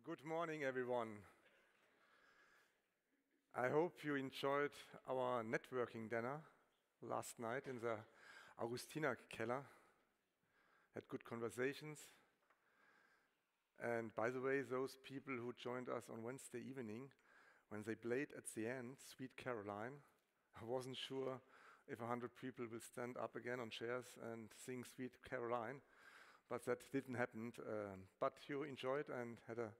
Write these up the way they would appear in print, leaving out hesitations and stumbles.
Good morning, everyone. I hope you enjoyed our networking dinner last night in the Augustiner Keller. Had good conversations. And by the way, those people who joined us on Wednesday evening, when they played at the end, Sweet Caroline, I wasn't sure if 100 people will stand up again on chairs and sing Sweet Caroline, but that didn't happen. But you enjoyed and had a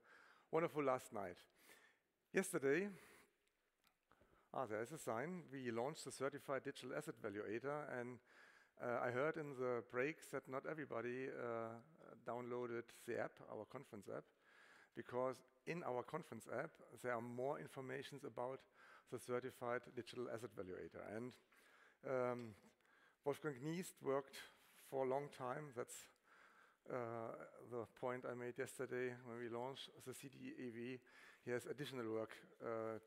wonderful last night. Yesterday, there is a sign. We launched the Certified Digital Asset Valuator, and I heard in the breaks that not everybody downloaded the app, our conference app, because in our conference app, there are more information about the Certified Digital Asset Valuator. And Wolfgang Kniest worked for a long time. That's the point I made yesterday when we launched the CDAV. He has additional work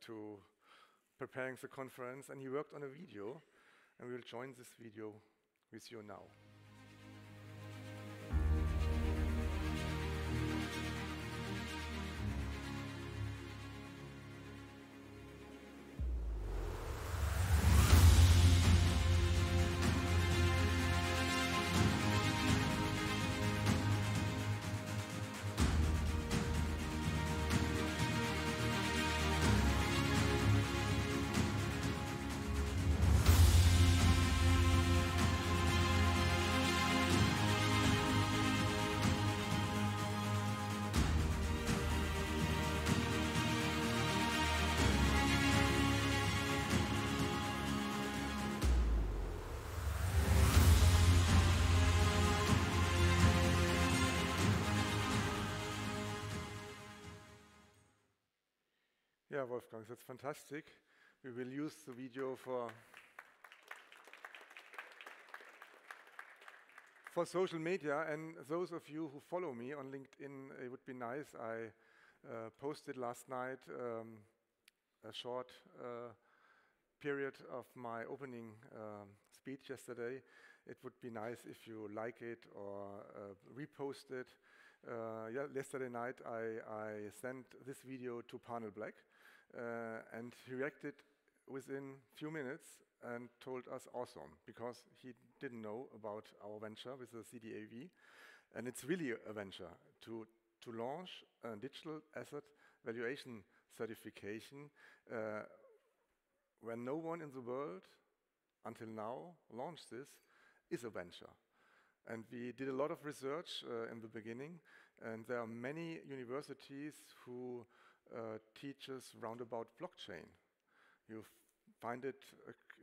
to preparing the conference, and he worked on a video, and we will join this video with you now. Yeah, Wolfgang, that's fantastic. We will use the video for social media, and those of you who follow me on LinkedIn, it would be nice. I posted last night a short period of my opening speech yesterday. It would be nice if you like it or repost it. Yesterday night I sent this video to Panel Black, and he reacted within a few minutes and told us awesome, because he didn't know about our venture with the CDAV. And it's really a venture to launch a digital asset valuation certification when no one in the world until now launched this is a venture. And we did a lot of research in the beginning, and there are many universities who teach us round about blockchain. You find it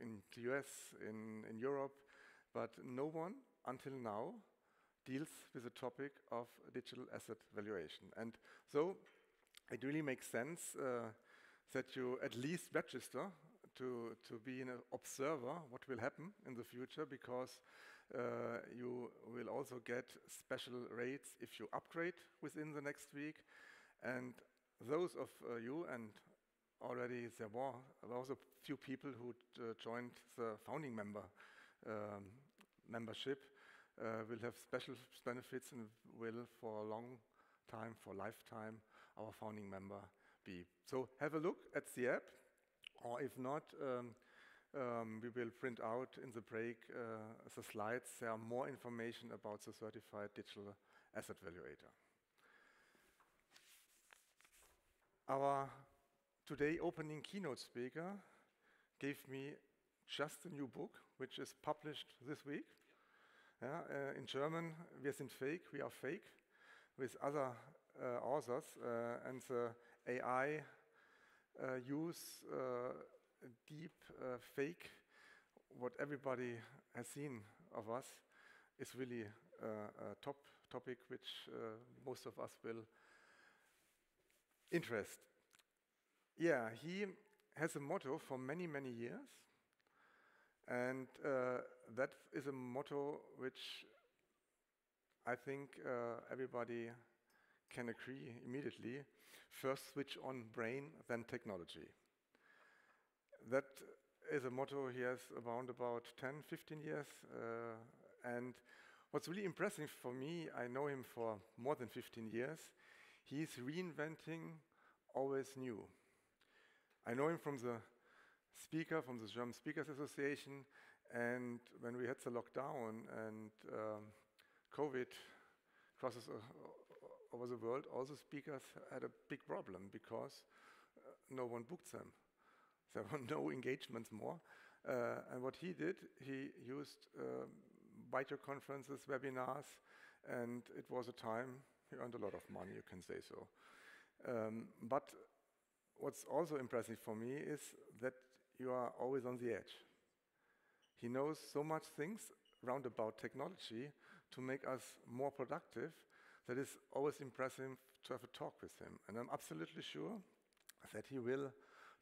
in the US, in Europe, but no one until now deals with the topic of digital asset valuation. And so it really makes sense that you at least register to be an observer what will happen in the future, because you will also get special rates if you upgrade within the next week. And those of you, and already there were also a few people who joined the founding membership, will have special benefits and will for a long time, for lifetime, our founding member be. So have a look at the app, or if not, we will print out in the break the slides. There are more information about the Certified Digital Asset Valuator. Our today opening keynote speaker gave me just a new book, which is published this week. In German, wir sind fake, we are fake, with other authors, and the AI use deep fake what everybody has seen of us is really a top topic which most of us will interest. Yeah, he has a motto for many, many years, and that is a motto which I think everybody can agree immediately. First switch on brain, then technology. That is a motto he has around about 10, 15 years. And what's really impressive for me, I know him for more than 15 years, he's reinventing always new. I know him from the speaker, from the German Speakers Association, and when we had the lockdown and COVID crosses over the world, all the speakers had a big problem because no one booked them. There were no engagements more. And what he did, he used video conferences, webinars, and it was a time he earned a lot of money, you can say so. But what's also impressive for me is that you are always on the edge. He knows so much things round about technology to make us more productive that is always impressive to have a talk with him. And I'm absolutely sure that he will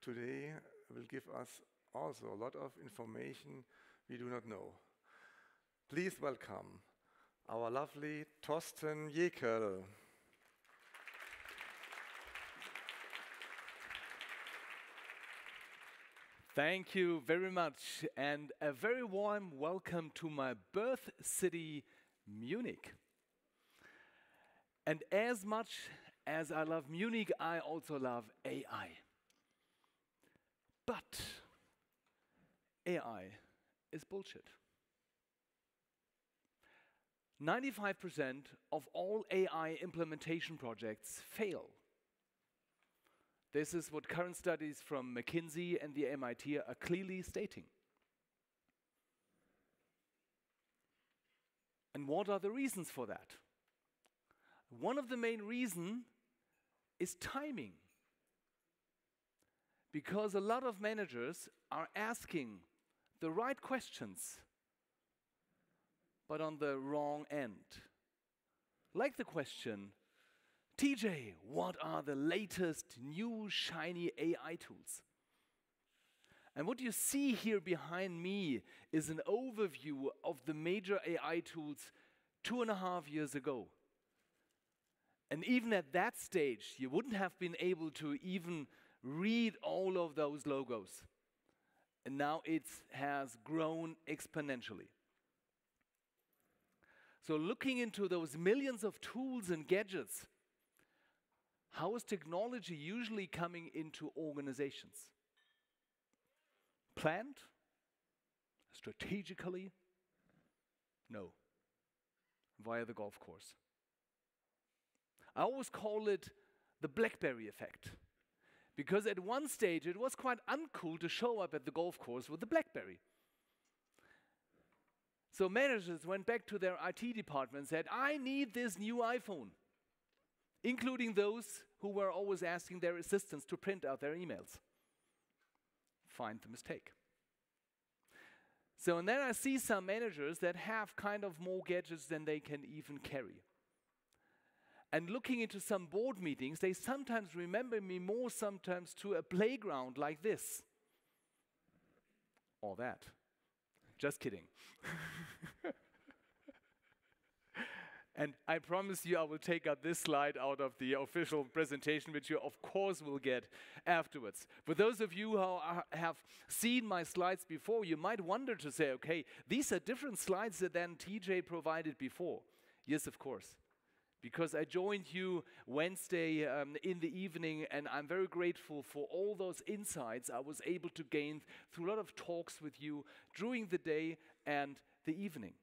today will give us also a lot of information we do not know. Please welcome our lovely Thorsten Jekel. Thank you very much, and a very warm welcome to my birth city, Munich. And as much as I love Munich, I also love AI. But AI is bullshit. 95% of all AI implementation projects fail. This is what current studies from McKinsey and the MIT are clearly stating. And what are the reasons for that? One of the main reasons is timing. Because a lot of managers are asking the right questions, but on the wrong end. Like the question, TJ, what are the latest new shiny AI tools? And what you see here behind me is an overview of the major AI tools 2.5 years ago. And even at that stage, you wouldn't have been able to even read all of those logos. And now it has grown exponentially. So looking into those millions of tools and gadgets, how is technology usually coming into organizations? Planned? Strategically? No. Via the golf course. I always call it the BlackBerry effect. Because at one stage it was quite uncool to show up at the golf course with the BlackBerry. So managers went back to their IT department and said, I need this new iPhone. Including those who were always asking their assistants to print out their emails. Find the mistake. So, and then I see some managers that have kind of more gadgets than they can even carry. And looking into some board meetings, they sometimes remember me more sometimes to a playground like this. Or that. Just kidding. And I promise you I will take out this slide out of the official presentation, which you of course will get afterwards. For those of you who have seen my slides before, you might wonder to say, okay, these are different slides than TJ provided before. Yes, of course. Because I joined you Wednesday in the evening, and I'm very grateful for all those insights I was able to gain through a lot of talks with you during the day and the evening.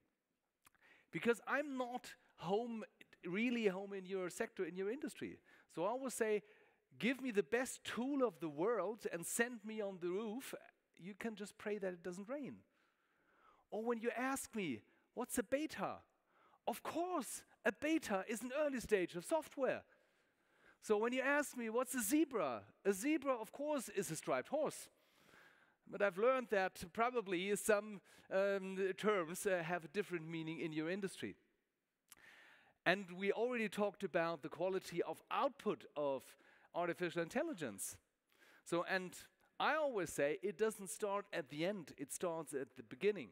Because I'm not really home in your sector, in your industry. So I always say, give me the best tool of the world and send me on the roof. You can just pray that it doesn't rain. Or when you ask me, what's a beta? Of course, a beta is an early stage of software. So when you ask me, what's a zebra, of course, is a striped horse. but I've learned that probably some terms have a different meaning in your industry. And we already talked about the quality of output of artificial intelligence. So, and I always say it doesn't start at the end, it starts at the beginning.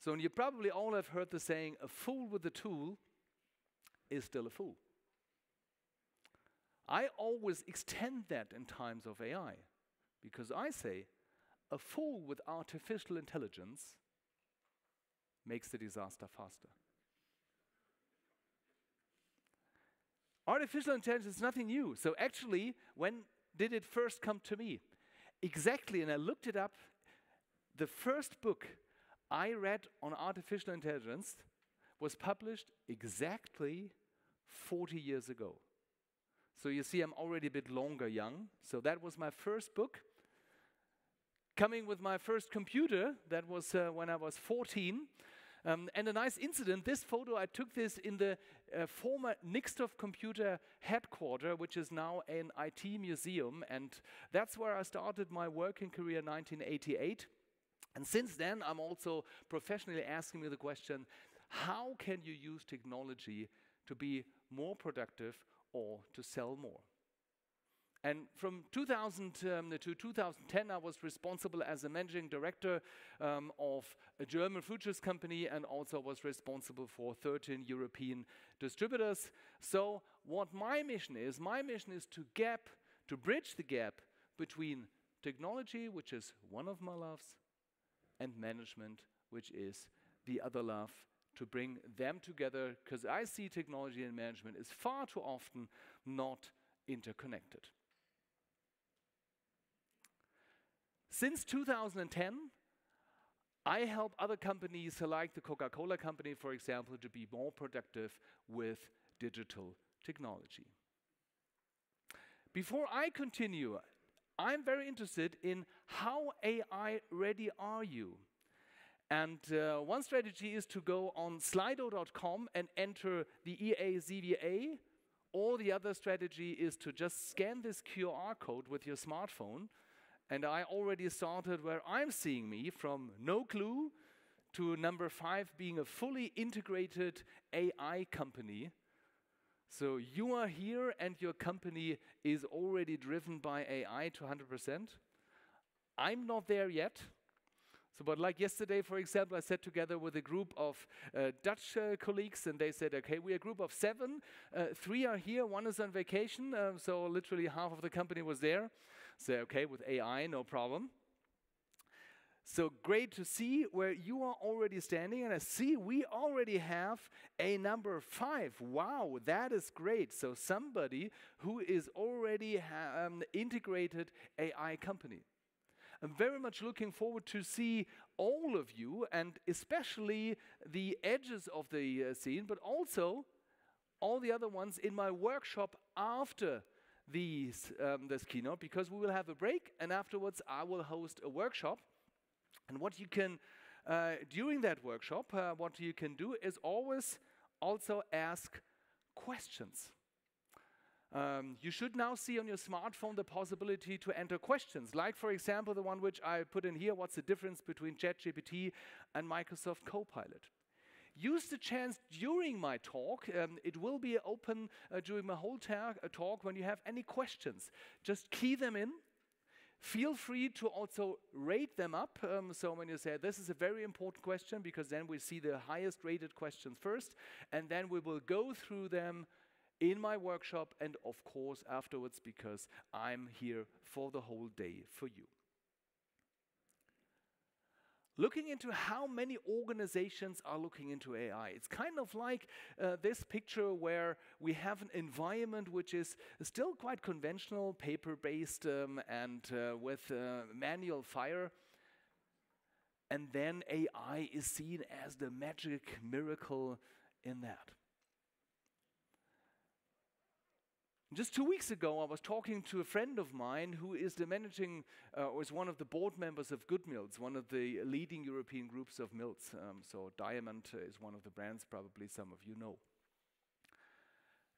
So, and you probably all have heard the saying, a fool with a tool is still a fool. I always extend that in times of AI, because I say a fool with artificial intelligence makes the disaster faster. Artificial intelligence is nothing new. So actually, when did it first come to me? Exactly, and I looked it up. The first book I read on artificial intelligence was published exactly 40 years ago. So you see, I'm already a bit longer young. So that was my first book. Coming with my first computer, that was when I was 14. And a nice incident, this photo, I took this in the former Nixdorf computer headquarters, which is now an IT museum. And that's where I started my working career in 1988. And since then, I'm also professionally asking me the question, how can you use technology to be more productive or to sell more? And from 2000 to 2010, I was responsible as a managing director of a German food juice company, and also was responsible for 13 European distributors. So what my mission is to bridge the gap between technology, which is one of my loves, and management, which is the other love, to bring them together, because I see technology and management is far too often not interconnected. Since 2010, I help other companies like the Coca-Cola company, for example, to be more productive with digital technology. Before I continue, I'm very interested in how AI ready are you? And one strategy is to go on slido.com and enter the eacva, or the other strategy is to just scan this QR code with your smartphone. And I already started where I'm seeing me, from no clue to number 5 being a fully integrated AI company. So you are here and your company is already driven by AI to 100%. I'm not there yet. So, but like yesterday, for example, I sat together with a group of Dutch colleagues, and they said, okay, we're a group of 7. 3 are here, 1 is on vacation, so literally half of the company was there. So, okay, with AI, no problem. So great to see where you are already standing, and I see we already have a number 5. Wow, that is great. So somebody who is already integrated AI company. I'm very much looking forward to see all of you, and especially the edges of the scene, but also all the other ones in my workshop after this keynote, because we will have a break, and afterwards I will host a workshop. And what you can, during that workshop, what you can do is always also ask questions. You should now see on your smartphone the possibility to enter questions, like, for example, the one which I put in here: what's the difference between ChatGPT and Microsoft Copilot? Use the chance during my talk. It will be open during my whole talk. When you have any questions, just key them in. Feel free to also rate them up. So when you say, this is a very important question, because then we see the highest rated questions first, and then we will go through them in my workshop, and of course afterwards, because I'm here for the whole day for you. Looking into how many organizations are looking into AI. It's kind of like this picture where we have an environment which is still quite conventional, paper-based, and with manual fire. And then AI is seen as the magic miracle in that. Just 2 weeks ago, I was talking to a friend of mine who is the managing, or is one of the board members of Good Mills, one of the leading European groups of mills. So Diamond is one of the brands, probably some of you know.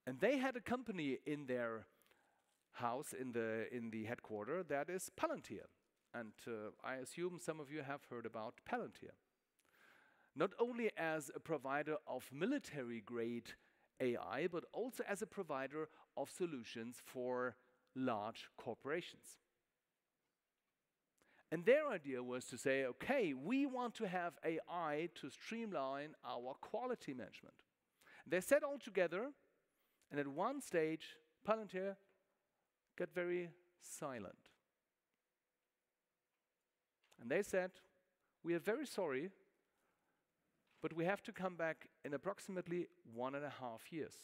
And they had a company in their house, in the headquarters, that is Palantir. and I assume some of you have heard about Palantir. Not only as a provider of military-grade AI, but also as a provider of solutions for large corporations. And their idea was to say, okay, we want to have AI to streamline our quality management. They sat all together, and at one stage, Palantir got very silent. And they said, we are very sorry, but we have to come back in approximately 1.5 years,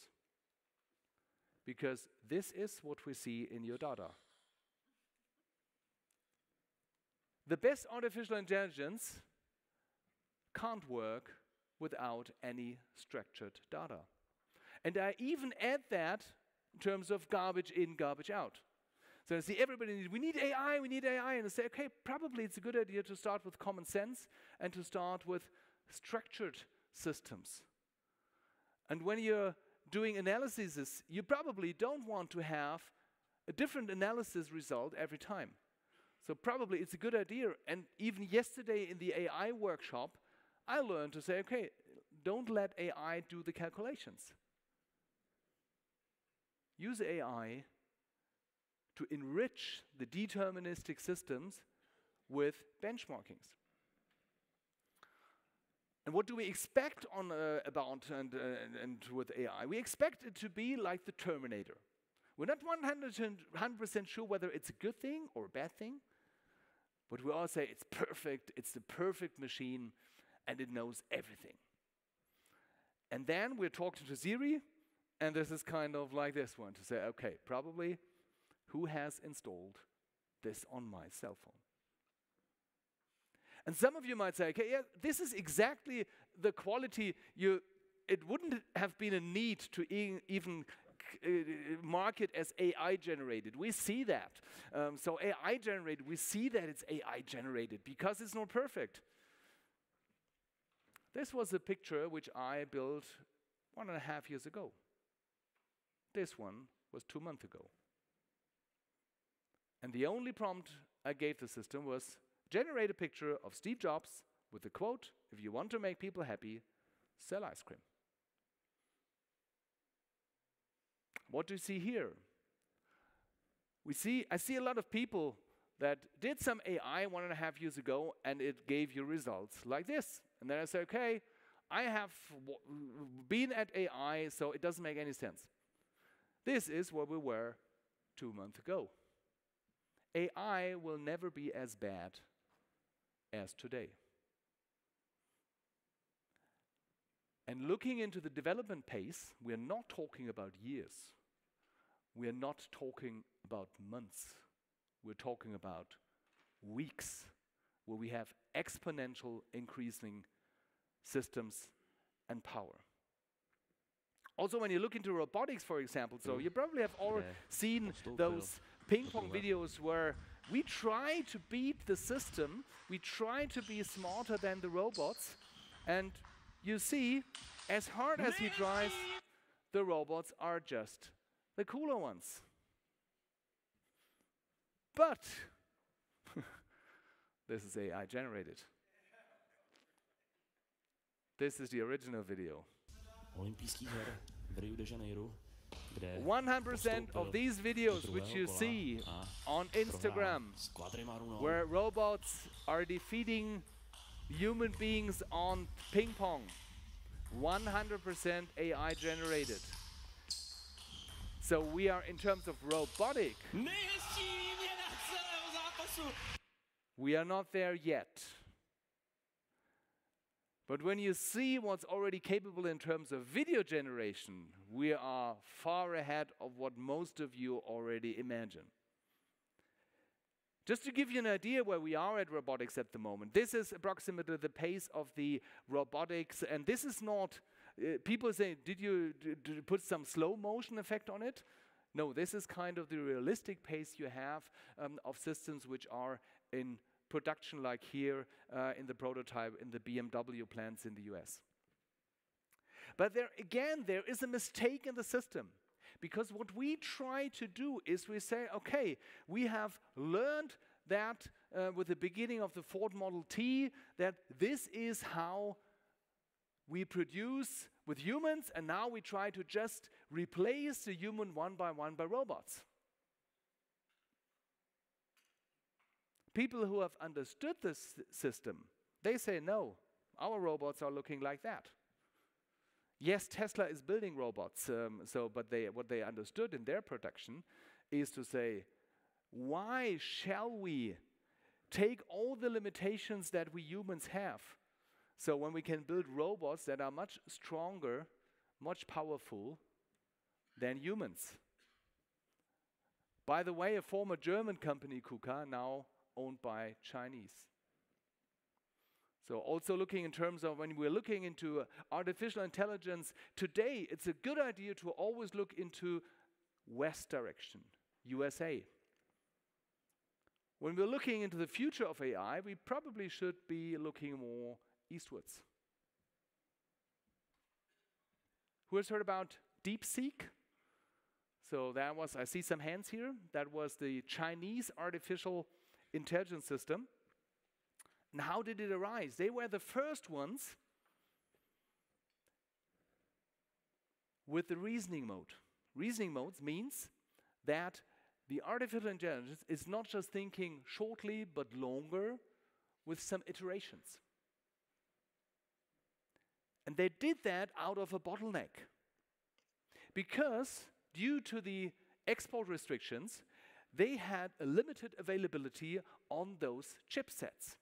because this is what we see in your data. The best artificial intelligence can't work without any structured data. And I even add that in terms of garbage in, garbage out. So I see everybody, we need AI, and I say, okay, probably it's a good idea to start with common sense and to start with structured systems. And when you're doing analyses, you probably don't want to have a different analysis result every time. So probably it's a good idea. And even yesterday in the AI workshop, I learned to say, okay, don't let AI do the calculations. Use AI to enrich the deterministic systems with benchmarkings. And what do we expect about with AI? We expect it to be like the Terminator. We're not 100% sure whether it's a good thing or a bad thing, but we all say it's perfect, it's the perfect machine, and it knows everything. And then we're talking to Siri, and this is kind of like this one, to say, okay, probably who has installed this on my cell phone? And some of you might say, okay, yeah, this is exactly the quality it wouldn't have been a need to even mark it as AI generated. We see that. So AI generated, we see that it's AI generated because it's not perfect. This was a picture which I built 1.5 years ago. This one was 2 months ago. And the only prompt I gave the system was, generate a picture of Steve Jobs with the quote, if you want to make people happy, sell ice cream. What do you see here? I see a lot of people that did some AI 1.5 years ago, and it gave you results like this. And then I say, okay, I have been at AI, so it doesn't make any sense. This is where we were 2 months ago. AI will never be as bad as today. And looking into the development pace, we are not talking about years. We are not talking about months. We're talking about weeks, where we have exponential increasing systems and power. Also, when you look into robotics, for example, so you probably have all seen those ping pong videos where we try to beat the system, we try to be smarter than the robots, and you see, as hard as he tries, the robots are just the cooler ones. But this is AI generated. This is the original video. 100% of these videos which you see on Instagram, where robots are defeating human beings on ping pong, 100% AI generated. So we are, in terms of robotic, we are not there yet. But when you see what's already capable in terms of video generation, we are far ahead of what most of you already imagine. Just to give you an idea where we are at robotics at the moment, this is approximately the pace of the robotics, and this is not, people say, did you put some slow motion effect on it? No, this is kind of the realistic pace you have of systems which are in production, like here in the prototype in the BMW plants in the US. But there again, there is a mistake in the system. Because what we try to do is we say, okay, we have learned that with the beginning of the Ford Model T, that this is how we produce with humans, and now we try to just replace the human one by robots. People who have understood this system, they say, no, our robots are looking like that. Yes, Tesla is building robots, but what they understood in their production is to say, why shall we take all the limitations that we humans have? So when we can build robots that are much stronger, much powerful than humans. By the way, a former German company, KUKA, now owned by Chinese. So also looking in terms of when we're looking into artificial intelligence, today it's a good idea to always look into west direction, USA. When we're looking into the future of AI, we probably should be looking more eastwards. Who has heard about DeepSeek? So that was, I see some hands here, that was the Chinese artificial intelligence system. And how did it arise? They were the first ones with the reasoning mode. Reasoning modes means that the artificial intelligence is not just thinking shortly but longer with some iterations. And they did that out of a bottleneck. Because due to the export restrictions, they had a limited availability on those chipsets.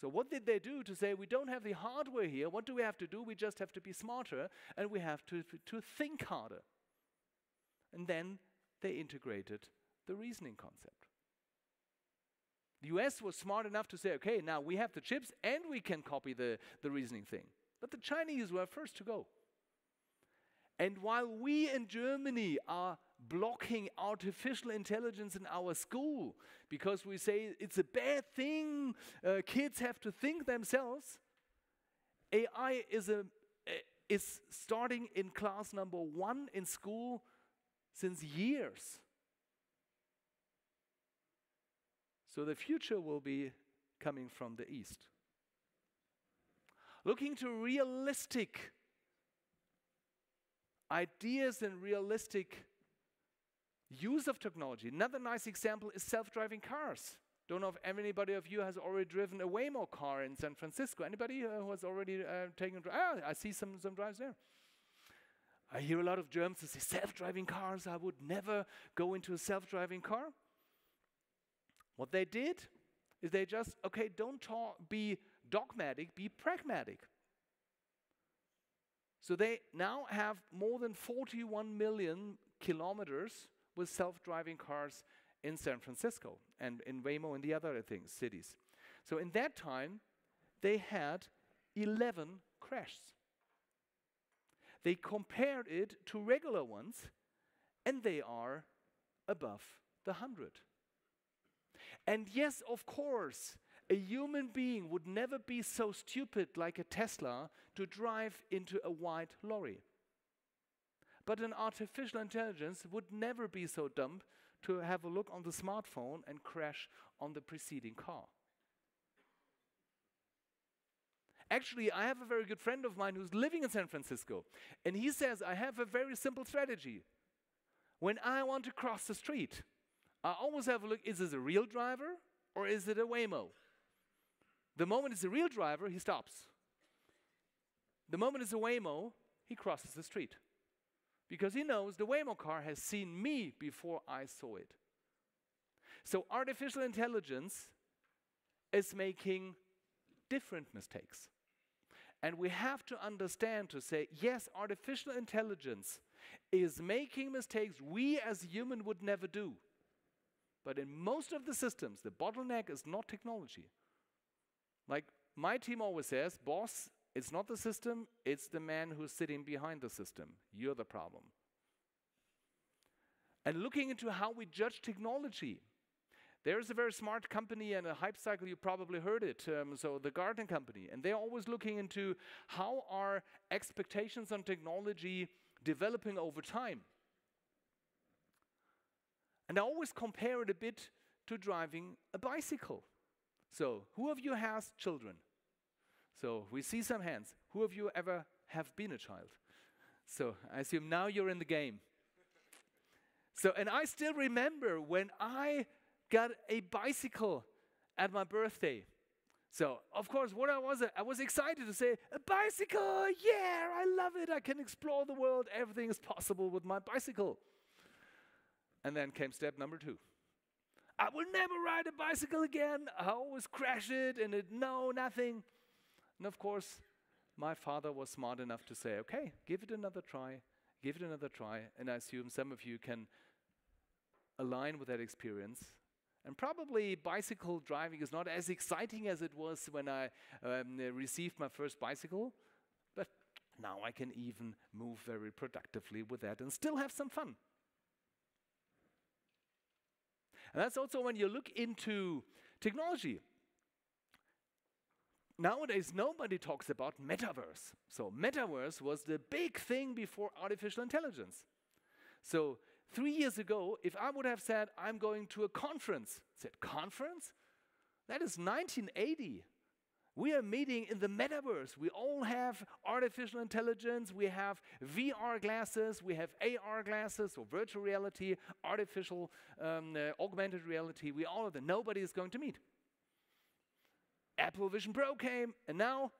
So what did they do to say, we don't have the hardware here, what do we have to do? We just have to be smarter, and we have to think harder. And then they integrated the reasoning concept. The US was smart enough to say, okay, now we have the chips and we can copy the reasoning thing. But the Chinese were first to go. And while we in Germany are blocking artificial intelligence in our school because we say it's a bad thing, kids have to think themselves, AI is starting in class number 1 in school since years. So the future will be coming from the east. Looking to realistic ideas and realistic use of technology. Another nice example is self-driving cars. Don't know if anybody of you has already driven a Waymo car in San Francisco. Anybody who has already taken a drive? I see some drives there. I hear a lot of Germans who say, self-driving cars, I would never go into a self-driving car. What they did is they just, okay, don't be dogmatic, be pragmatic. So they now have more than 41 million kilometers with self-driving cars in San Francisco and in Waymo and the other cities. So in that time, they had 11 crashes. They compared it to regular ones, and they are above the 100. And yes, of course, a human being would never be so stupid like a Tesla to drive into a white lorry. But an artificial intelligence would never be so dumb to have a look on the smartphone and crash on the preceding car. Actually, I have a very good friend of mine who's living in San Francisco, and he says, I have a very simple strategy. When I want to cross the street, I always have a look, is this a real driver or is it a Waymo? The moment it's a real driver, he stops. The moment it's a Waymo, he crosses the street. Because he knows the Waymo car has seen me before I saw it. So artificial intelligence is making different mistakes. And we have to understand to say, yes, artificial intelligence is making mistakes we as human would never do. But in most of the systems, the bottleneck is not technology. Like my team always says, boss, it's not the system, it's the man who's sitting behind the system. You're the problem. And looking into how we judge technology, there's a very smart company and a hype cycle, you probably heard it, so the Gartner company, and they're always looking into how are expectations on technology developing over time. And I always compare it a bit to driving a bicycle. So who of you has children? So we see some hands. Who of you ever have been a child? So I assume now you're in the game. So, and I still remember when I got a bicycle at my birthday. So, of course, what I was excited to say, a bicycle, yeah, I love it. I can explore the world. Everything is possible with my bicycle. And then came step number 2. I will never ride a bicycle again. I always crash it and nothing. And of course, my father was smart enough to say, okay, give it another try. Give it another try. And I assume some of you can align with that experience. And probably bicycle driving is not as exciting as it was when I received my first bicycle. But now I can even move very productively with that and still have some fun. And that's also when you look into technology. Nowadays, nobody talks about metaverse. So metaverse was the big thing before artificial intelligence. So 3 years ago, if I would have said, I'm going to a conference, said, conference? That is 1980. We are meeting in the metaverse. We all have artificial intelligence. We have VR glasses. We have AR glasses, or virtual reality, artificial augmented reality. We all of them. Nobody is going to meet. Apple Vision Pro came, and now,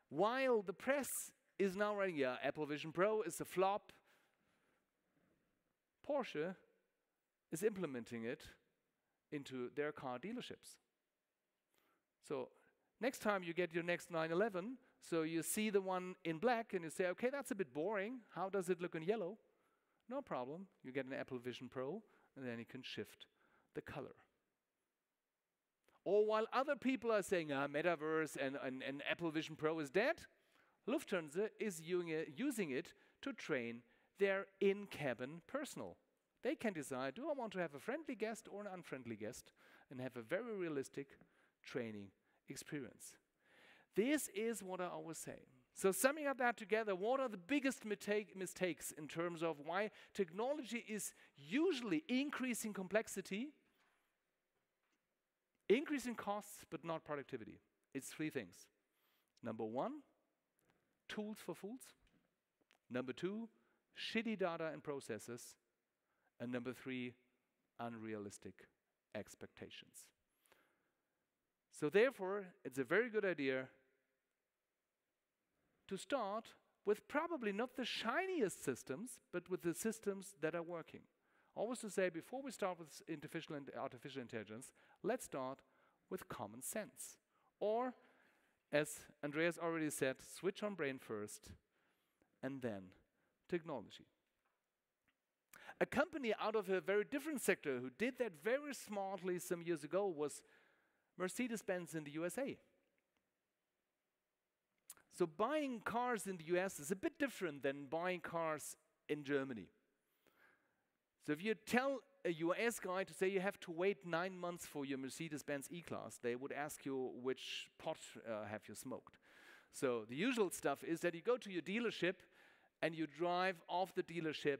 while the press is now writing, yeah, Apple Vision Pro is a flop, Porsche is implementing it into their car dealerships. So next time you get your next 911, so you see the one in black and you say, okay, that's a bit boring. How does it look in yellow? No problem. You get an Apple Vision Pro, and then you can shift the color. Or while other people are saying, metaverse and Apple Vision Pro is dead, Lufthansa is using it to train their in-cabin personnel. They can decide, do I want to have a friendly guest or an unfriendly guest, and have a very realistic training experience. This is what I always say. So summing up that together, what are the biggest mistakes in terms of why technology is usually increasing complexity, increasing costs, but not productivity? It's 3 things. Number 1, tools for fools. Number 2, shitty data and processes. And number 3, unrealistic expectations. So therefore, it's a very good idea to start with probably not the shiniest systems, but with the systems that are working. Always to say, before we start with artificial intelligence, let's start with common sense. Or, as Andreas already said, switch on brain first, and then technology. A company out of a very different sector who did that very smartly some years ago was Mercedes-Benz in the USA. So buying cars in the US is a bit different than buying cars in Germany. So if you tell a US guy to say you have to wait 9 months for your Mercedes-Benz E-Class, they would ask you which pot have you smoked. So the usual stuff is that you go to your dealership and you drive off the dealership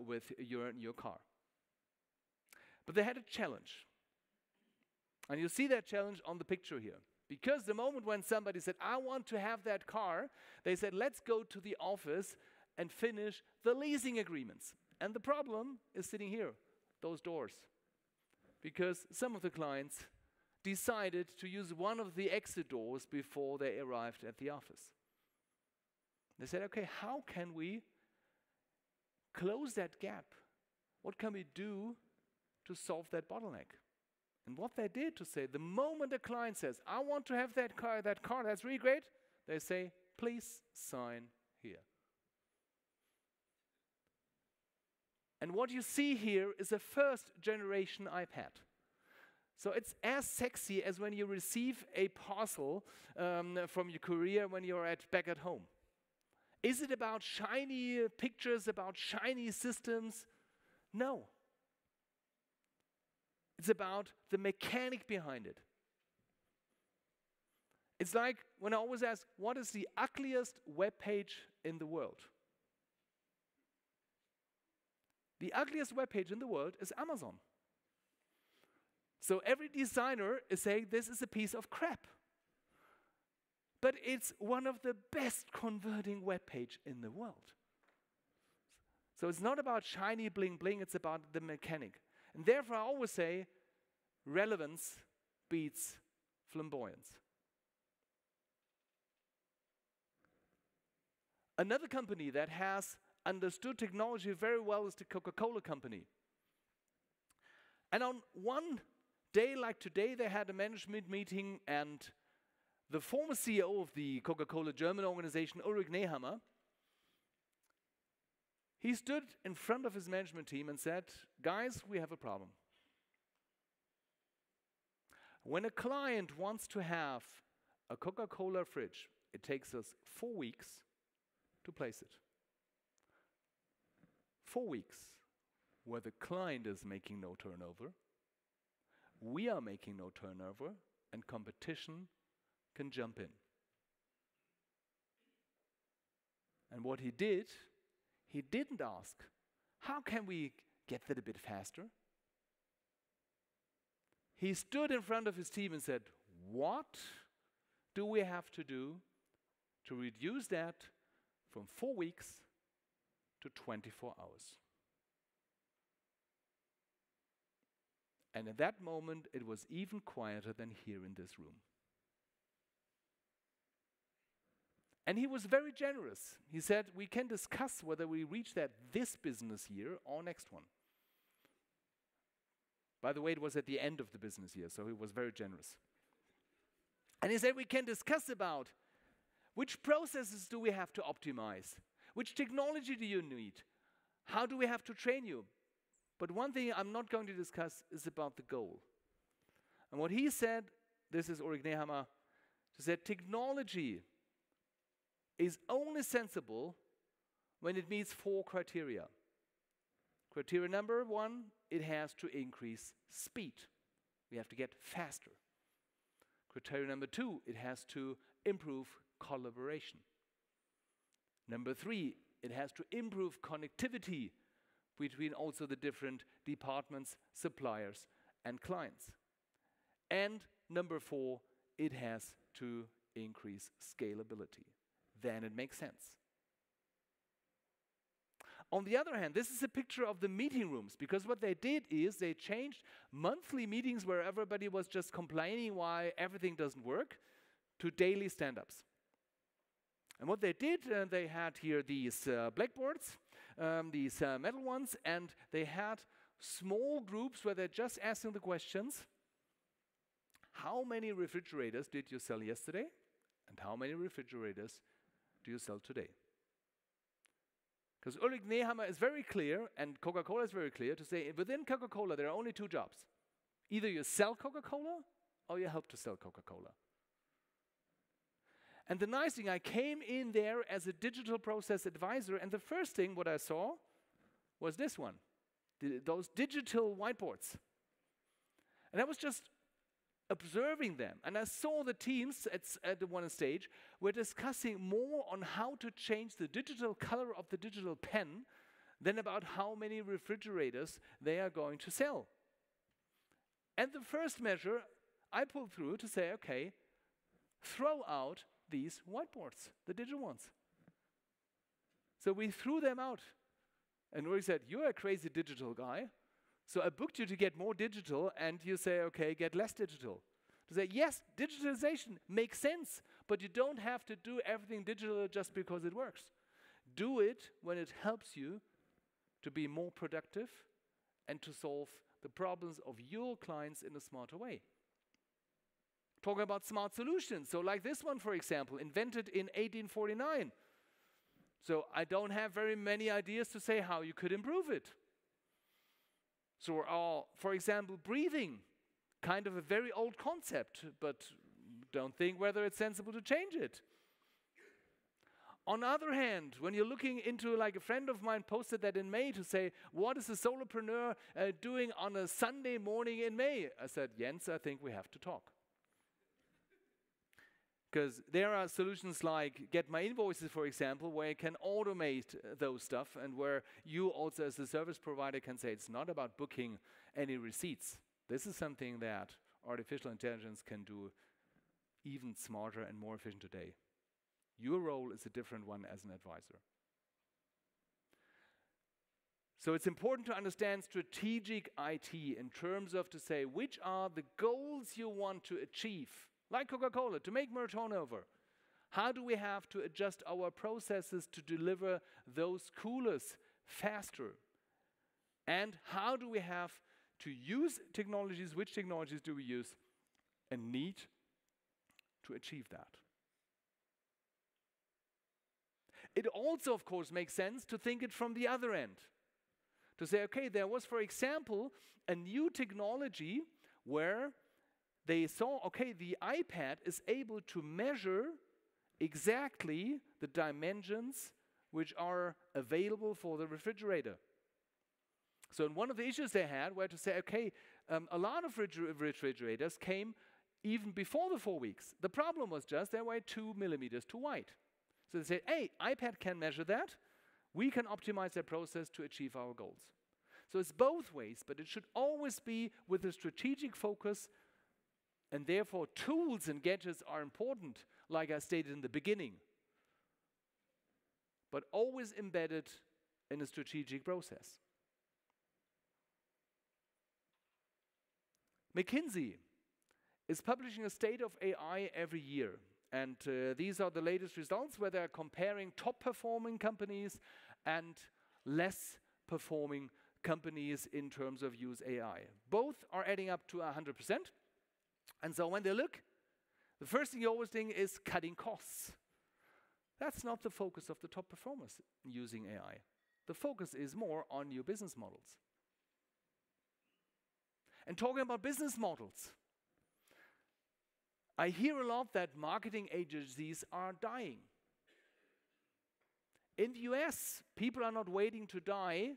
with your new car. But they had a challenge. And you see that challenge on the picture here. Because the moment when somebody said, I want to have that car, they said, let's go to the office and finish the leasing agreements. And the problem is sitting here, those doors. Because some of the clients decided to use one of the exit doors before they arrived at the office. They said, okay, how can we close that gap? What can we do to solve that bottleneck? And what they did to say, the moment a client says, I want to have that car, that's really great, they say, please sign here. And what you see here is a first generation iPad. So it's as sexy as when you receive a parcel from your courier when you're back at home. Is it about shiny pictures, about shiny systems? No. It's about the mechanic behind it. It's like when I always ask, what is the ugliest web page in the world? The ugliest web page in the world is Amazon. So every designer is saying this is a piece of crap. But it's one of the best converting web page in the world. So it's not about shiny bling bling, it's about the mechanic. And therefore I always say relevance beats flamboyance. Another company that has understood technology very well is the Coca-Cola company. And on one day like today, they had a management meeting, and the former CEO of the Coca-Cola German organization, Ulrich Nehammer, he stood in front of his management team and said, guys, we have a problem. When a client wants to have a Coca-Cola fridge, it takes us 4 weeks to place it. 4 weeks where the client is making no turnover, we are making no turnover, and competition can jump in. And what he didn't ask, how can we get that a bit faster? He stood in front of his team and said, what do we have to do to reduce that from 4 weeks to 24 hours? And at that moment, it was even quieter than here in this room. And he was very generous. He said, we can discuss whether we reach that this business year or next one. By the way, it was at the end of the business year, so he was very generous. And he said, we can discuss about which processes do we have to optimize? Which technology do you need? How do we have to train you? But one thing I'm not going to discuss is about the goal. And what he said, this is Ulrich Nehammer, he said, technology is only sensible when it meets 4 criteria. Criteria number 1, it has to increase speed. We have to get faster. Criteria number 2, it has to improve collaboration. Number 3, it has to improve connectivity between also the different departments, suppliers, and clients. And number 4, it has to increase scalability. Then it makes sense. On the other hand, this is a picture of the meeting rooms, because what they did is they changed monthly meetings where everybody was just complaining why everything doesn't work to daily stand-ups. And what they did, they had here these blackboards, these metal ones, and they had small groups where they're just asking the questions, how many refrigerators did you sell yesterday? And how many refrigerators do you sell today? Because Ulrich Nehammer is very clear, and Coca-Cola is very clear, to say within Coca-Cola there are only 2 jobs. Either you sell Coca-Cola or you help to sell Coca-Cola. And the nice thing, I came in there as a digital process advisor, and the first thing what I saw was this one, those digital whiteboards. And I was just observing them, and I saw the teams at the one stage were discussing more on how to change the digital color of the digital pen than about how many refrigerators they are going to sell. And the first measure I pulled through to say, okay, throw out these whiteboards, the digital ones. So we threw them out. And Ulrich said, you're a crazy digital guy. So I booked you to get more digital, and you say, okay, get less digital. To say, yes, digitalization makes sense, but you don't have to do everything digital just because it works. Do it when it helps you to be more productive and to solve the problems of your clients in a smarter way. Talking about smart solutions. So like this one, for example, invented in 1849. So I don't have very many ideas to say how you could improve it. So for example, breathing, kind of a very old concept, but don't think whether it's sensible to change it. On the other hand, when you're looking into, like a friend of mine posted that in May to say, what is a solopreneur doing on a Sunday morning in May? I said, Jens, I think we have to talk. Because there are solutions like Get My Invoices, for example, where you can automate those stuff, and where you also as a service provider can say it's not about booking any receipts. This is something that artificial intelligence can do even smarter and more efficient today. Your role is a different one as an advisor. So it's important to understand strategic IT in terms of to say which are the goals you want to achieve, like Coca-Cola, to make more turnover. How do we have to adjust our processes to deliver those coolers faster? And how do we have to use technologies, which technologies do we use and need to achieve that? It also, of course, makes sense to think it from the other end. To say, okay, there was, for example, a new technology where they saw, okay, the iPad is able to measure exactly the dimensions which are available for the refrigerator. So one of the issues they had were to say, okay, a lot of refrigerators came even before the 4 weeks. The problem was just they were 2 millimeters too wide. So they said, hey, iPad can measure that. We can optimize that process to achieve our goals. So it's both ways, but it should always be with a strategic focus, and therefore tools and gadgets are important, like I stated in the beginning, but always embedded in a strategic process. McKinsey is publishing a state of AI every year. And these are the latest results where they're comparing top-performing companies and less performing companies in terms of use AI. Both are adding up to 100%. And so when they look, the first thing you always think is cutting costs. That's not the focus of the top performers using AI. The focus is more on new business models. And talking about business models, I hear a lot that marketing agencies are dying. In the US, people are not waiting to die,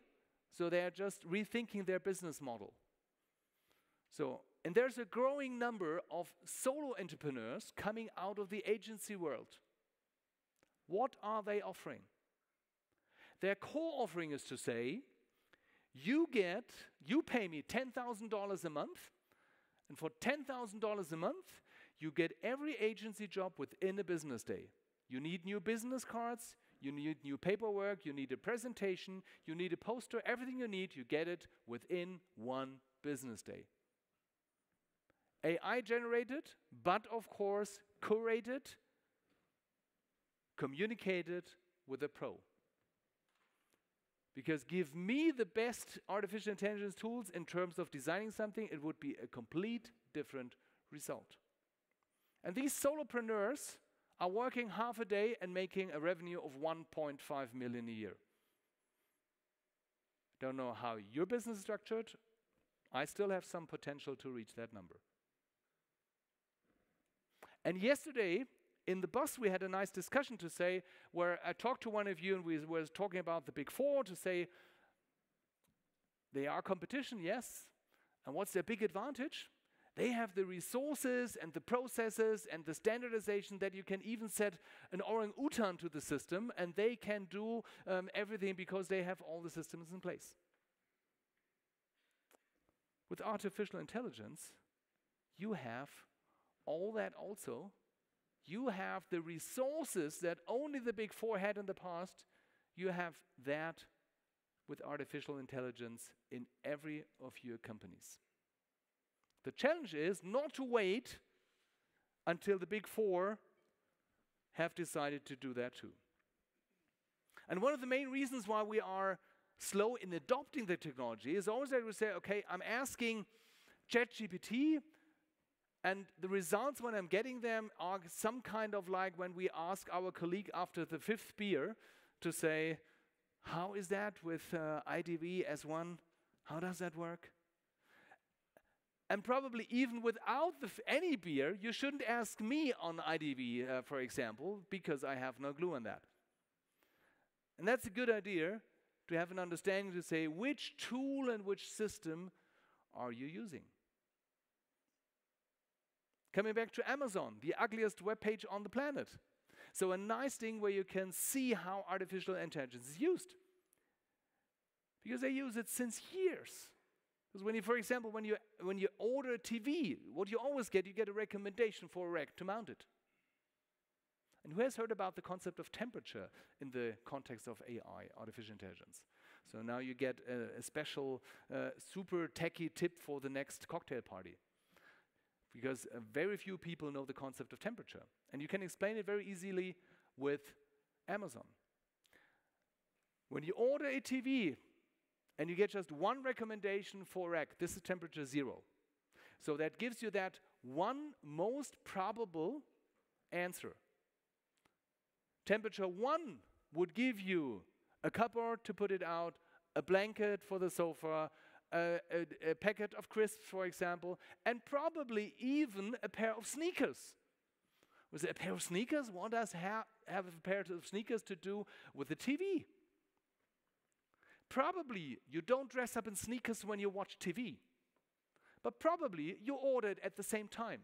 so they are just rethinking their business model. And there's a growing number of solo entrepreneurs coming out of the agency world. What are they offering? Their core offering is to say, you pay me $10,000 a month, and for $10,000 a month, you get every agency job within a business day. You need new business cards, you need new paperwork, you need a presentation, you need a poster, everything you need, you get it within one business day. AI generated, but of course curated, communicated with a pro. Because give me the best artificial intelligence tools in terms of designing something, it would be a complete different result. And these solopreneurs are working half a day and making a revenue of 1.5 million a year. Don't know how your business is structured. I still have some potential to reach that number. And yesterday, in the bus, we had a nice discussion to say, where I talked to one of you and we were talking about the Big Four, to say they are competition, yes. And what's their big advantage? They have the resources and the processes and the standardization that you can even set an orang-utan to the system, and they can do everything because they have all the systems in place. With artificial intelligence, you have all that also. You have the resources that only the Big Four had in the past. You have that with artificial intelligence in every of your companies. The challenge is not to wait until the Big Four have decided to do that too. And one of the main reasons why we are slow in adopting the technology is always that we say, okay, I'm asking ChatGPT, and the results when I'm getting them are some kind of like when we ask our colleague after the 5th beer to say, how is that with IDV S1? How does that work? And probably even without any beer, you shouldn't ask me on IDV, for example, because I have no clue on that. And that's a good idea to have an understanding to say which tool and which system are you using. Coming back to Amazon, the ugliest web page on the planet. So a nice thing where you can see how artificial intelligence is used. Because they use it since years. Because when you, for example, when you order a TV, what you always get, you get a recommendation for a rack to mount it. And who has heard about the concept of temperature in the context of AI, artificial intelligence? So now you get a special super techie tip for the next cocktail party. Because very few people know the concept of temperature. And you can explain it very easily with Amazon. When you order a TV and you get just one recommendation for a rack, this is temperature 0. So that gives you that one most probable answer. Temperature 1 would give you a cupboard to put it out, a blanket for the sofa, a packet of crisps, for example, and probably even a pair of sneakers. Was it a pair of sneakers? What does have a pair of sneakers to do with the TV? Probably you don't dress up in sneakers when you watch TV. But probably you ordered at the same time.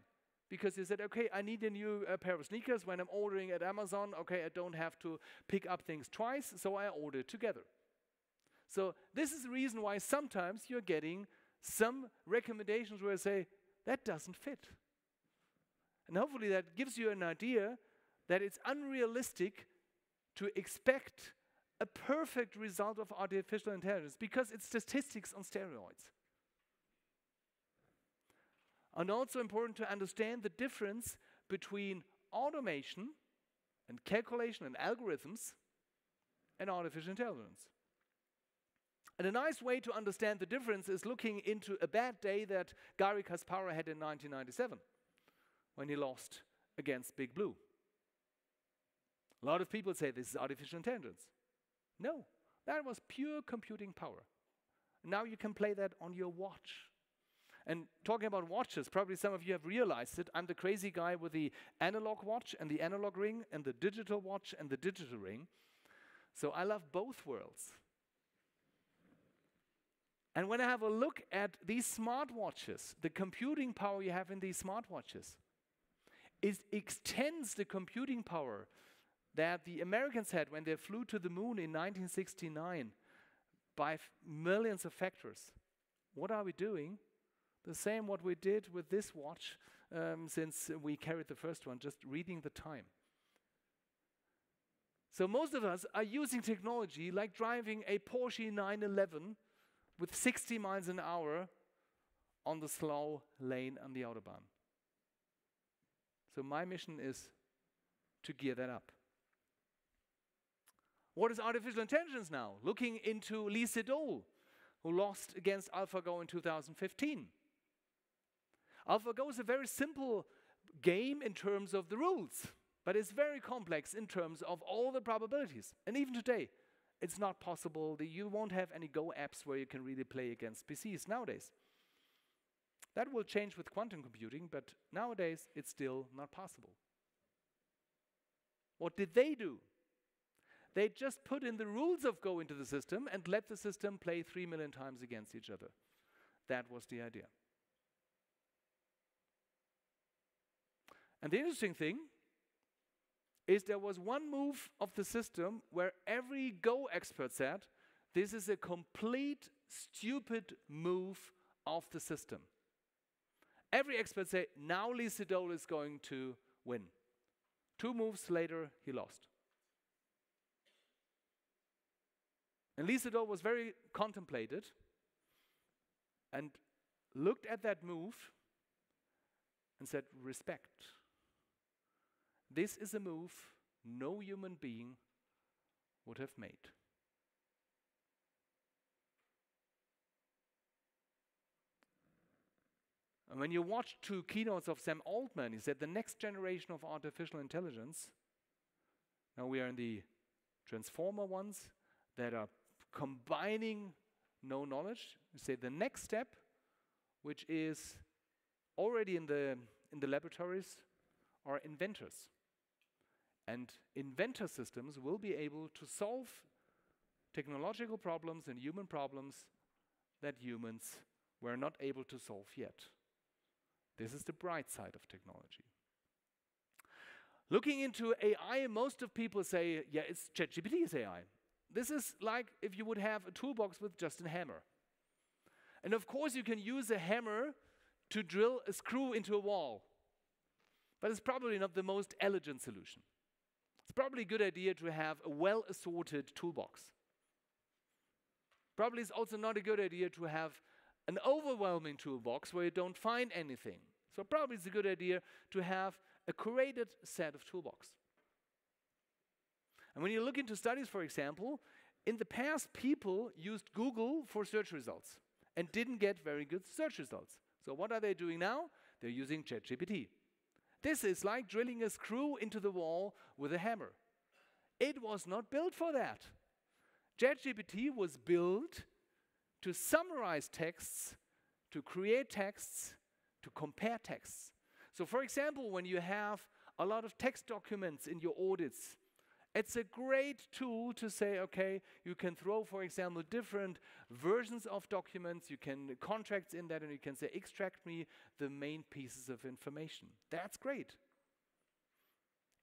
Because you said, okay, I need a new pair of sneakers. When I'm ordering at Amazon, okay, I don't have to pick up things twice, so I order it together. So this is the reason why sometimes you're getting some recommendations where I say, that doesn't fit. And hopefully that gives you an idea that it's unrealistic to expect a perfect result of artificial intelligence because it's statistics on steroids. And also important to understand the difference between automation and calculation and algorithms and artificial intelligence. And a nice way to understand the difference is looking into a bad day that Garry Kasparov had in 1997 when he lost against Big Blue. A lot of people say this is artificial intelligence. No, that was pure computing power. Now you can play that on your watch. And talking about watches, probably some of you have realized it. I'm the crazy guy with the analog watch and the analog ring and the digital watch and the digital ring. So I love both worlds. And when I have a look at these smartwatches, the computing power you have in these smartwatches, it extends the computing power that the Americans had when they flew to the moon in 1969 by millions of factors. What are we doing? The same what we did with this watch since we carried the first one, just reading the time. So most of us are using technology like driving a Porsche 911 with 60 miles an hour on the slow lane on the Autobahn. So my mission is to gear that up. What is artificial intelligence now? Looking into Lee Sedol, who lost against AlphaGo in 2015. AlphaGo is a very simple game in terms of the rules, but it's very complex in terms of all the probabilities. And even today, it's not possible that you won't have any Go apps where you can really play against PCs nowadays. That will change with quantum computing, but nowadays it's still not possible. What did they do? They just put in the rules of Go into the system and let the system play 3 million times against each other. That was the idea. And the interesting thing is there was one move of the system where every Go expert said, this is a complete stupid move of the system. Every expert said, now Lee Sedol is going to win. 2 moves later, he lost. And Lee Sedol was very contemplated and looked at that move and said, respect. This is a move no human being would have made. And when you watch 2 keynotes of Sam Altman, he said the next generation of artificial intelligence, now we are in the transformer ones that are combining no knowledge. He said the next step, which is already in the laboratories, are inventors. And inventor systems will be able to solve technological problems and human problems that humans were not able to solve yet. This is the bright side of technology. Looking into AI, most of people say, yeah, it's ChatGPT is AI. This is like if you would have a toolbox with just a hammer. And of course, you can use a hammer to drill a screw into a wall. But it's probably not the most elegant solution. It's probably a good idea to have a well-assorted toolbox. Probably it's also not a good idea to have an overwhelming toolbox where you don't find anything. So probably it's a good idea to have a curated set of toolbox. And when you look into studies, for example, in the past, people used Google for search results and didn't get very good search results. So what are they doing now? They're using ChatGPT. This is like drilling a screw into the wall with a hammer. It was not built for that. ChatGPT was built to summarize texts, to create texts, to compare texts. So for example, when you have a lot of text documents in your audits, it's a great tool to say, okay, you can throw, for example, different versions of documents, you can contracts in that, and you can say, extract me the main pieces of information. That's great.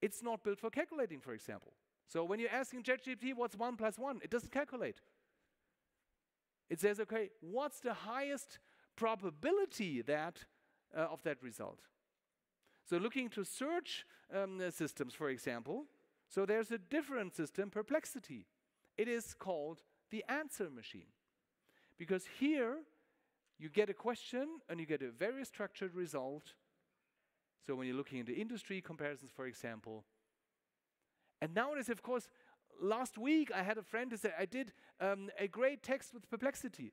It's not built for calculating, for example. So when you're asking ChatGPT what's 1 + 1, it doesn't calculate. It says, okay, what's the highest probability that of that result? So looking to search systems, for example, so there's a different system, Perplexity. It is called the answer machine. Because here, you get a question and you get a very structured result. So when you're looking into industry comparisons, for example. And nowadays, of course, last week I had a friend who said, I did a great text with Perplexity.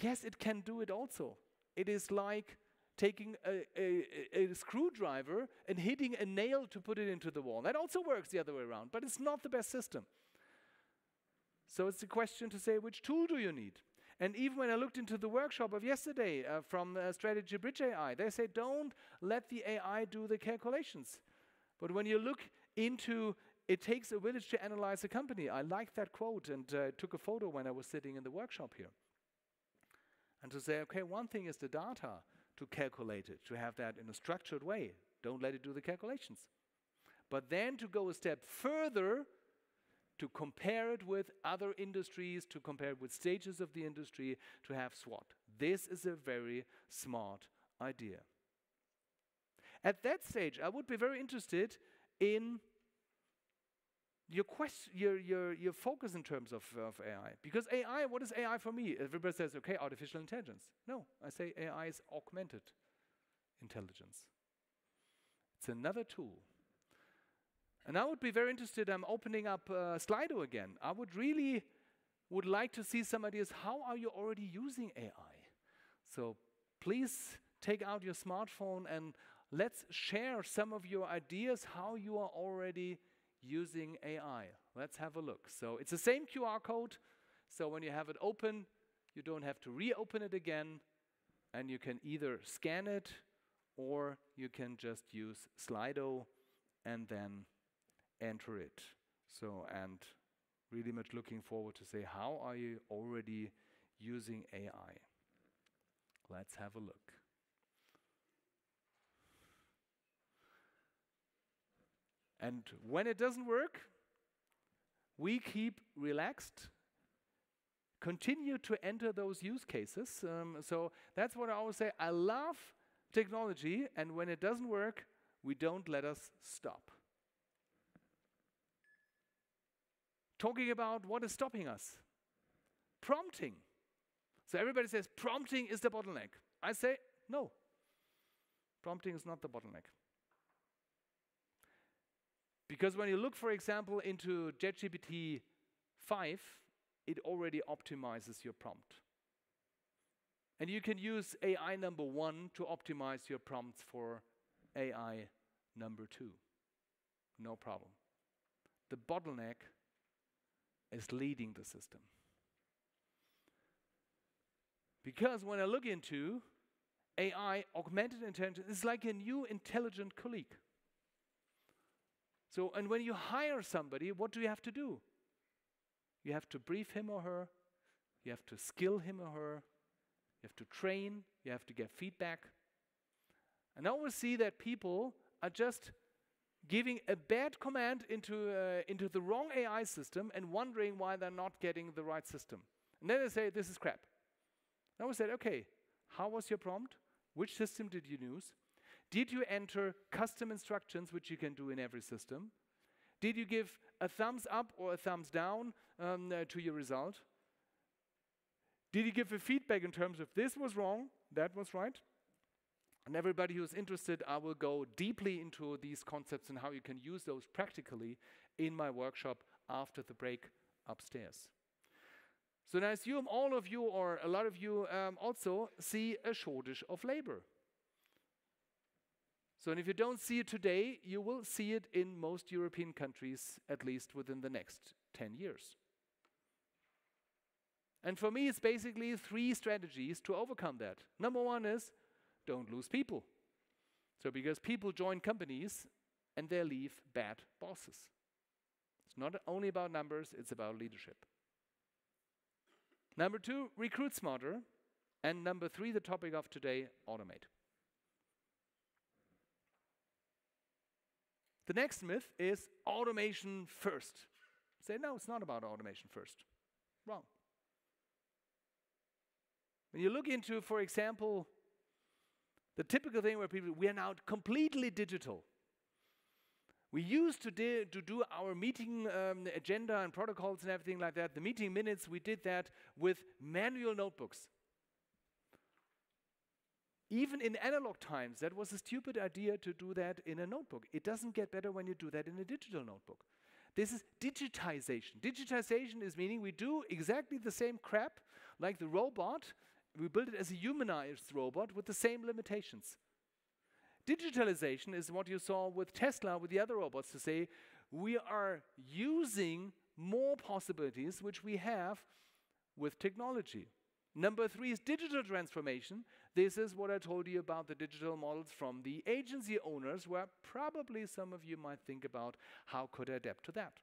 Yes, it can do it also. It is like taking a screwdriver and hitting a nail to put it into the wall. That also works the other way around, but it's not the best system. So it's a question to say, which tool do you need? And even when I looked into the workshop of yesterday from Strategy Bridge AI, they say, don't let the AI do the calculations. But when you look into, it takes a village to analyze a company. I like that quote and took a photo when I was sitting in the workshop here. And to say, okay, one thing is the data, to calculate it, to have that in a structured way. Don't let it do the calculations. But then to go a step further, to compare it with other industries, to compare it with stages of the industry, to have SWOT. This is a very smart idea. At that stage, I would be very interested in your focus in terms of AI. Because AI, what is AI for me? Everybody says, okay, artificial intelligence. No, I say AI is augmented intelligence. It's another tool. And I would be very interested, I'm opening up Slido again. I would like to see some ideas, how are you already using AI? So please take out your smartphone and let's share some of your ideas, how you are already using AI. Let's have a look. So it's the same QR code. So when you have it open, you don't have to reopen it again. And you can either scan it or you can just use Slido and then enter it. So, and really much looking forward to say, how are you already using AI? Let's have a look. And when it doesn't work, we keep relaxed, continue to enter those use cases. So that's what I always say. I love technology, and when it doesn't work, we don't let us stop. Talking about what is stopping us. Prompting. So everybody says prompting is the bottleneck. I say no. Prompting is not the bottleneck. Because when you look, for example, into ChatGPT 5, it already optimizes your prompt. And you can use AI number 1 to optimize your prompts for AI number 2. No problem. The bottleneck is leading the system. Because when I look into AI, augmented intelligence, it's like a new intelligent colleague. So, and when you hire somebody, what do you have to do? You have to brief him or her, you have to skill him or her, you have to train, you have to get feedback. And I always see that people are just giving a bad command into the wrong AI system and wondering why they're not getting the right system. And then they say, this is crap. Now we said, okay, how was your prompt? Which system did you use? Did you enter custom instructions, which you can do in every system? Did you give a thumbs up or a thumbs down to your result? Did you give a feedback in terms of this was wrong, that was right? And everybody who's interested, I will go deeply into these concepts and how you can use those practically in my workshop after the break upstairs. So now I assume all of you or a lot of you also see a shortage of labor. So and if you don't see it today, you will see it in most European countries, at least within the next 10 years. And for me, it's basically 3 strategies to overcome that. Number 1 is, don't lose people. So because people join companies and they leave bad bosses. It's not only about numbers, it's about leadership. Number 2, recruit smarter. And number 3, the topic of today, automate. The next myth is automation first. Say, no, it's not about automation first. Wrong. When you look into, for example, the typical thing where people, we are now completely digital. We used to do our meeting agenda and protocols and everything like that. The meeting minutes, we did that with manual notebooks. Even in analog times, that was a stupid idea to do that in a notebook. It doesn't get better when you do that in a digital notebook. This is digitization. Digitization is meaning we do exactly the same crap like the robot. We build it as a humanized robot with the same limitations. Digitalization is what you saw with Tesla, with the other robots, to say we are using more possibilities which we have with technology. Number 3 is digital transformation. This is what I told you about the digital models from the agency owners, where probably some of you might think about how could I adapt to that.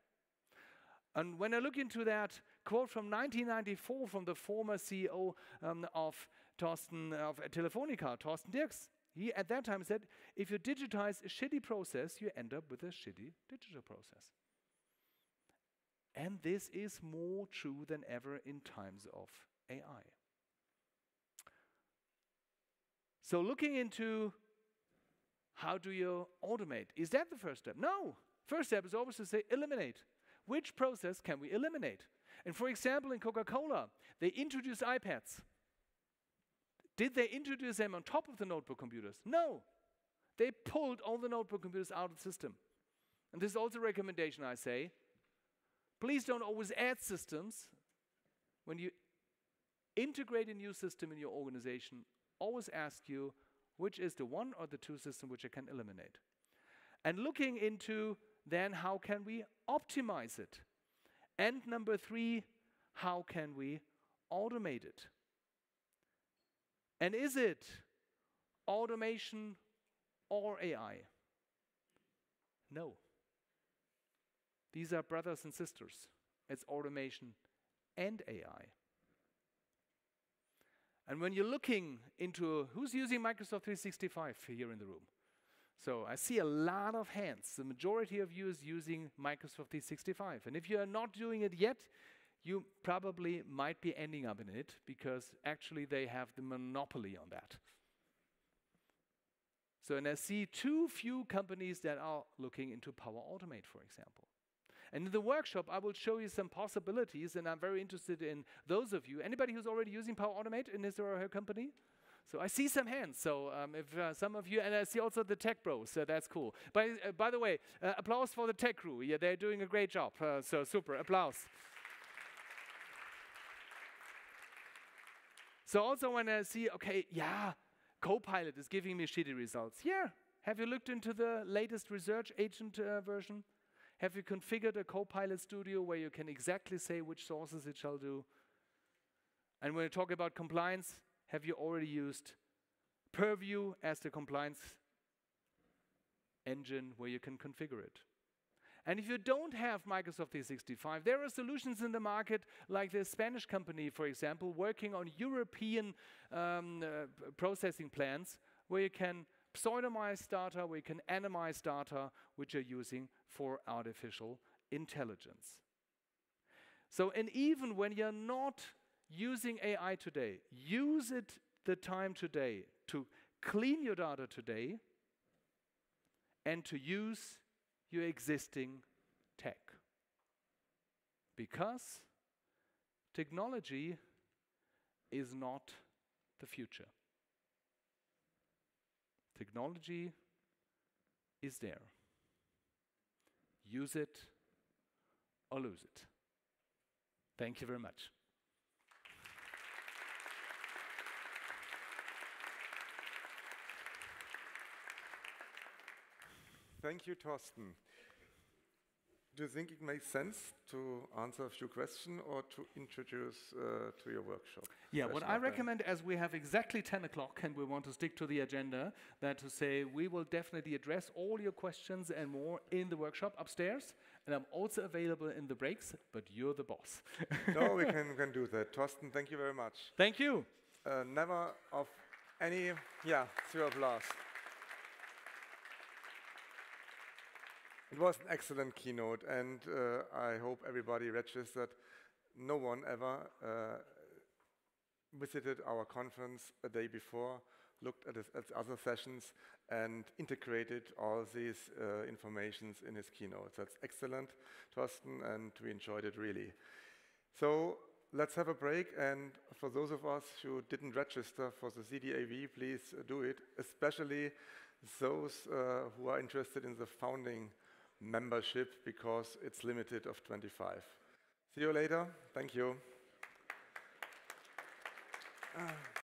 And when I look into that quote from 1994 from the former CEO of Telefonica, Thorsten, he at that time said, if you digitize a shitty process, you end up with a shitty digital process. And this is more true than ever in times of AI. So looking into how do you automate, is that the first step? No. First step is always to say eliminate. Which process can we eliminate? And for example, in Coca-Cola, they introduced iPads. Did they introduce them on top of the notebook computers? No. They pulled all the notebook computers out of the system. And this is also a recommendation I say. Please don't always add systems. When you integrate a new system in your organization, always ask you, which is the 1 or the 2 system which I can eliminate? And looking into then how can we optimize it? And number 3, how can we automate it? And is it automation or AI? No. These are brothers and sisters. It's automation and AI. And when you're looking into who's using Microsoft 365 here in the room. So I see a lot of hands. The majority of you is using Microsoft 365. And if you are not doing it yet, you probably might be ending up in it because actually they have the monopoly on that. So and I see too few companies that are looking into Power Automate, for example. And in the workshop, I will show you some possibilities, and I'm very interested in those of you. Anybody who's already using Power Automate in his or her company? So I see some hands. So if some of you, and I see also the tech bros, so that's cool. By the way, applause for the tech crew. Yeah, they're doing a great job. So super, applause. So also when I see, okay, yeah, Copilot is giving me shitty results. Yeah, have you looked into the latest research agent version? Have you configured a Copilot studio where you can exactly say which sources it shall do? And when you talk about compliance, have you already used Purview as the compliance engine where you can configure it? And if you don't have Microsoft 365, there are solutions in the market like the Spanish company, for example, working on European processing plans where you can pseudonymize data, where you can anonymize data, which you're using for artificial intelligence. So, and even when you're not using AI today. Use it the time today to clean your data today and to use your existing tech. Because technology is not the future. Technology is there. Use it or lose it. Thank you very much. Thank you, Thorsten. Do you think it makes sense to answer a few questions or to introduce to your workshop? Yeah, what I recommend, as we have exactly 10 o'clock and we want to stick to the agenda, that to say we will definitely address all your questions and more in the workshop upstairs. And I'm also available in the breaks, but you're the boss. No, we can do that. Thorsten, thank you very much. Thank you. Never of any, yeah, through applause. It was an excellent keynote, and I hope everybody registered. No one ever visited our conference a day before, looked at other sessions, and integrated all these informations in his keynote. That's excellent, Thorsten, and we enjoyed it really. So let's have a break, and for those of us who didn't register for the CDAV, please do it, especially those who are interested in the founding membership, because it's limited of 25. See you later. Thank you.